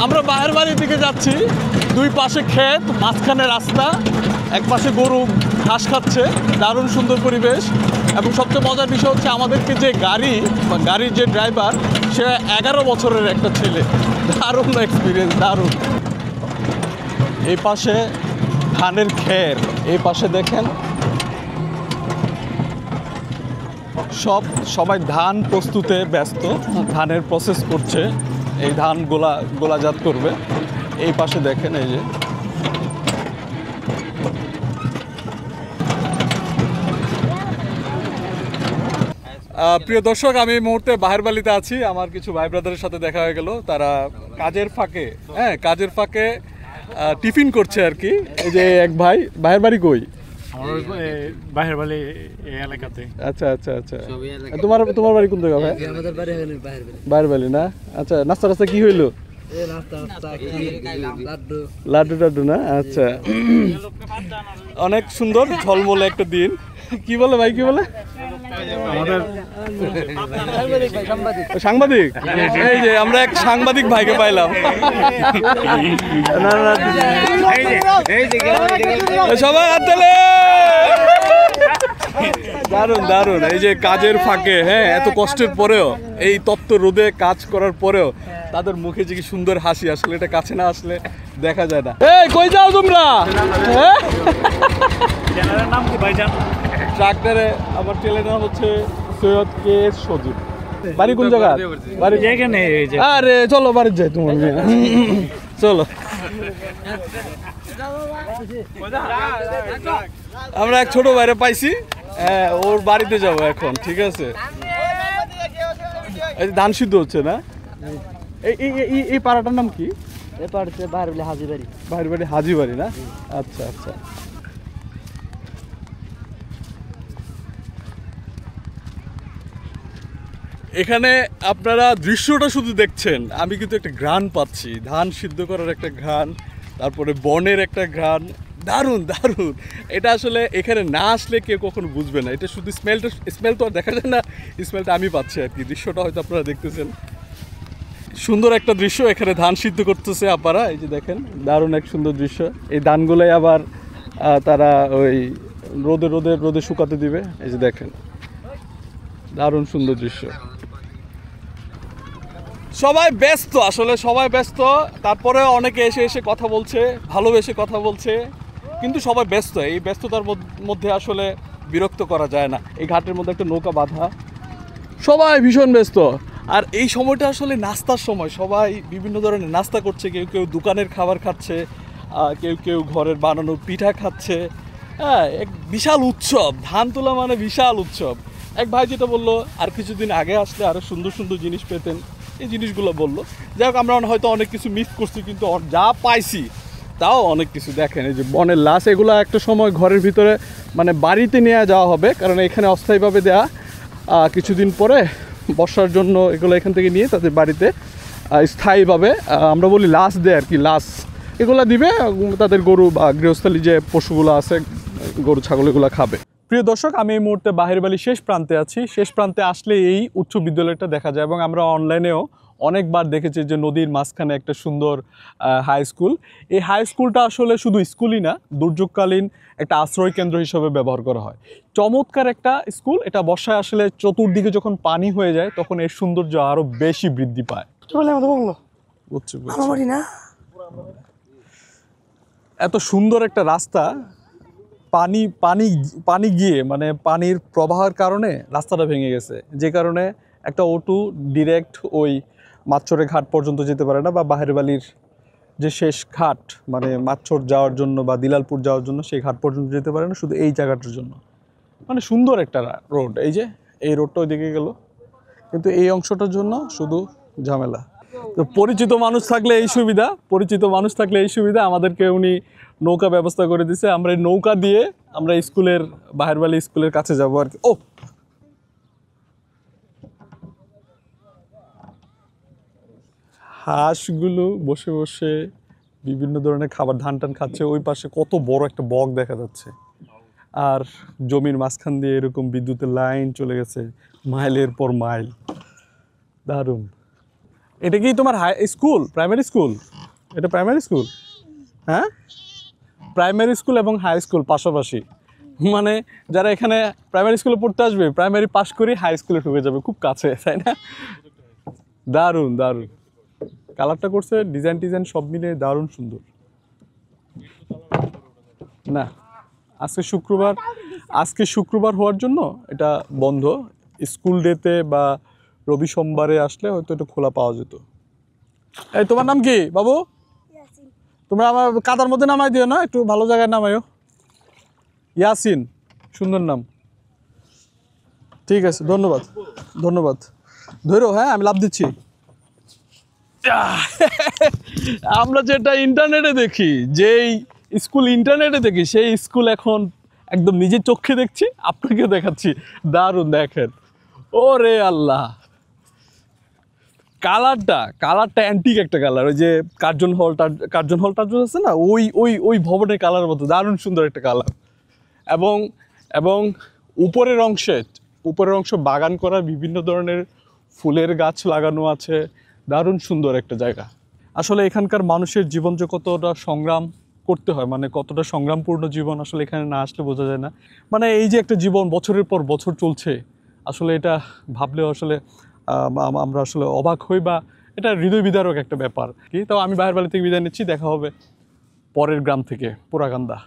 আমরা বাহির বাড়ির দিকে যাচ্ছি, দুই পাশে ক্ষেত, মাঝখানে রাস্তা, এক পাশে গরু ঘাস খাচ্ছে, দারুণ সুন্দর পরিবেশ। এবং সবচেয়ে মজার বিষয় হচ্ছে আমাদেরকে যে গাড়ির যে ড্রাইভার, সে 11 বছরের একটা ছেলে। দারুণ এক্সপিরিয়েন্স, দারুণ। এই পাশে ধানের ক্ষেত, এই পাশে দেখেন সবাই ধান প্রস্তুতে ব্যস্ত, ধানের প্রসেস করছে, এই ধান গোলাজাত করবে। এই পাশে দেখেন এই যে প্রিয় দর্শক, আমি এই মুহূর্তে বাহিরবালিতে আছি। আমার কিছু ভাই ব্রাদারের সাথে দেখা হয়ে গেল। তারা কাজের ফাঁকে টিফিন করছে আর কি। এই যে এক ভাই, ভাইয়ের বাড়ি কই? বাহির বালি এলাকাতে। আচ্ছা আচ্ছা আচ্ছা, তোমার বাড়ি কোন জায়গা ভাই? বাহির বালি না? আচ্ছা, নাস্তা টাস্তা কি হইলো? লাড্ডু টাড্ডু না? আচ্ছা, অনেক সুন্দর ঝলমলে একটা দিন। কি বলে ভাই, কি বলে? আমাদের সাংবাদিক। এই যে আমরা এক সাংবাদিক ভাইকে পাইলাম। সবাই হাততালি। দারুণ দারুণ। এই যে কাজের ফাঁকে, হ্যাঁ, এত কষ্টের পরেও, এই তপ্ত রোদে কাজ করার পরেও তাদের মুখে যে কি সুন্দর হাসি, আসলে এটা কাছে না আসলে দেখা যায় না। এই কই যাও তোমরা? নাম কি ভাইজান? ট্রাক্টরে। আমার ছেলের নাম হচ্ছে সৈয়দ কে সজীব। বাড়ি কোন জায়গা? বাড়ি এখানে। আরে চলো বাড়ি যাই, তোমার চলো। আমরা এক ছোট বাইরে পাইছি, ওর বাড়িতে যাবো এখন। ঠিক আছে, ধান সিদ্ধ হচ্ছে না? এই পাড়াটার নাম কি? এই পাড়াতে বাহির হাজিবাড়ি। বাহির বাড়ি হাজিবাড়ি না? আচ্ছা আচ্ছা। এখানে আপনারা দৃশ্যটা শুধু দেখছেন, আমি কিন্তু একটা ঘ্রাণ পাচ্ছি, ধান সিদ্ধ করার একটা ঘ্রাণ, তারপরে বনের একটা ঘ্রাণ। দারুণ দারুণ। এটা আসলে এখানে না আসলে কেউ কখনো বুঝবে না। এটা শুধু স্মেল তো আর দেখা যায় না, স্মেলটা আমি পাচ্ছি আর কি। দৃশ্যটা হয়তো আপনারা দেখতেছেন, সুন্দর একটা দৃশ্য। এখানে ধান সিদ্ধ করতেছে আপারা, এই যে দেখেন, দারুণ এক সুন্দর দৃশ্য। এই ধানগুলোই আবার তারা ওই রোদে শুকাতে দিবে। এই যে দেখেন, দারুণ সুন্দর দৃশ্য। সবাই ব্যস্ত, আসলে সবাই ব্যস্ত। তারপরে অনেকে এসে কথা বলছে, ভালোবেসে কথা বলছে, কিন্তু সবাই ব্যস্ত। এই ব্যস্ততার মধ্যে আসলে বিরক্ত করা যায় না। এই ঘাটের মধ্যে একটা নৌকা বাঁধা, সবাই ভীষণ ব্যস্ত। আর এই সময়টা আসলে নাস্তার সময়, সবাই বিভিন্ন ধরনের নাস্তা করছে। কেউ দোকানের খাবার খাচ্ছে, কেউ ঘরের বানানো পিঠা খাচ্ছে। হ্যাঁ, এক বিশাল উৎসব। ধান তোলা মানে বিশাল উৎসব। এক ভাই যেটা বললো, আর কিছুদিন আগে আসলে আরও সুন্দর সুন্দর জিনিস পেতেন, এই জিনিসগুলো বললো। যাই হোক, আমরা হয়তো অনেক কিছু মিস করছি, কিন্তু যা পাইছি তাও অনেক কিছু। দেখেন, এই যে বনের লাশ, এগুলো একটা সময় ঘরের ভিতরে মানে বাড়িতে নিয়ে যাওয়া হবে, কারণ এখানে অস্থায়ীভাবে দেয়া। কিছুদিন পরে বর্ষার জন্য এগুলো এখান থেকে নিয়ে তাদের বাড়িতে স্থায়ীভাবে, আমরা বলি লাশ দেয় আর কি, লাশ এগুলো দিবে। তাদের গরু বা গৃহস্থলী যে পশুগুলো আছে, গরু ছাগল, এগুলো খাবে। প্রিয় দর্শক, আমি এই মুহূর্তে বাহিরবালি শেষ প্রান্তে আছি। শেষ প্রান্তে আসলে এই উচ্চ বিদ্যালয়টা দেখা যায়, এবং আমরা অনলাইনেও অনেকবার দেখেছি যে নদীর মাঝখানে একটা সুন্দর হাই স্কুল। এই হাই স্কুলটা আসলে শুধু স্কুলই না, দুর্যোগকালীন একটা আশ্রয় কেন্দ্র হিসেবে ব্যবহার করা হয়। চমৎকার একটা স্কুল। এটা বর্ষায় আসলে চতুর্দিকে যখন পানি হয়ে যায়, তখন এর সৌন্দর্য আরও বেশি বৃদ্ধি পায়। এত সুন্দর একটা রাস্তা, পানি গিয়ে মানে পানির প্রবাহের কারণে রাস্তাটা ভেঙে গেছে, যে কারণে একটা অটো ডিরেক্ট ওই মাছচরে ঘাট পর্যন্ত যেতে পারে না, বা বাহিরবালির যে শেষ ঘাট মানে মাছচর যাওয়ার জন্য বা দিলালপুর যাওয়ার জন্য, সেই ঘাট পর্যন্ত যেতে পারে না, শুধু এই জায়গাটার জন্য। মানে সুন্দর একটা রোড, এই যে এই রোডটা ওইদিকে গেল, কিন্তু এই অংশটার জন্য শুধু ঝামেলা। তো পরিচিত মানুষ থাকলে এই সুবিধা, আমাদেরকে উনি নৌকা ব্যবস্থা করে দিছে। আমরা এই নৌকা দিয়ে আমরা বাহিরবালি স্কুলের কাছে যাবো আর কি। ও, হাঁসগুলো বসে বসে বিভিন্ন ধরনের খাবার, ধান টান খাচ্ছে। ওই পাশে কত বড় একটা বক দেখা যাচ্ছে, আর জমির মাঝখান দিয়ে এরকম বিদ্যুতের লাইন চলে গেছে মাইলের পর মাইল। দারুণ। এটা কি তোমার হাই স্কুল, প্রাইমারি স্কুল? এটা প্রাইমারি স্কুল? হ্যাঁ, প্রাইমারি স্কুল এবং হাই স্কুল পাশাপাশি। মানে যারা এখানে প্রাইমারি স্কুলে পড়তে আসবে, প্রাইমারি পাশ করে হাই স্কুলে ঢুকে যাবে, খুব কাছে, তাই না? দারুণ দারুণ কালারটা করছে, ডিজাইন সব মিলে দারুণ সুন্দর। না, আজকে শুক্রবার হওয়ার জন্য এটা বন্ধ। স্কুল ডেতে বা রবি সোমবারে আসলে হয়তো এটা খোলা পাওয়া যেত। এই তোমার নাম কি বাবু? তোমরা আমার কাদার মধ্যে নামাই দিও না, একটু ভালো জায়গায় নামাইও। ইয়াসিন, সুন্দর নাম। ঠিক আছে, ধন্যবাদ ধন্যবাদ। ধরো, হ্যাঁ আমি লাভ দিচ্ছি। আমরা যেটা ইন্টারনেটে দেখি, যেই স্কুল ইন্টারনেটে দেখি, সেই স্কুল এখন একদম নিজের চোখে দেখছি, আপনাকে দেখাচ্ছি। দারুণ, দেখেন, ওরে আল্লাহ, কালারটা অ্যান্টিক একটা কালার। ওই যে কার্জন হলটা আছে না, ওই ভবনের কালারের মতো দারুণ সুন্দর একটা কালার। এবং উপরের অংশ বাগান করা, বিভিন্ন ধরনের ফুলের গাছ লাগানো আছে, দারুণ সুন্দর একটা জায়গা। আসলে এখানকার মানুষের জীবন যে কতটা সংগ্রাম করতে হয়, মানে কতটা সংগ্রামপূর্ণ জীবন, আসলে এখানে না আসলে বোঝা যায় না। মানে এই যে একটা জীবন বছরের পর বছর চলছে, আসলে এটা ভাবলেও আসলে আমরা আসলে অবাক হই, বা এটা হৃদয় বিদারক একটা ব্যাপার কি। তাও আমি বাহির বাড়ি থেকে বিদায় নিচ্ছি, দেখা হবে পরের গ্রাম থেকে, পোড়াকান্দা।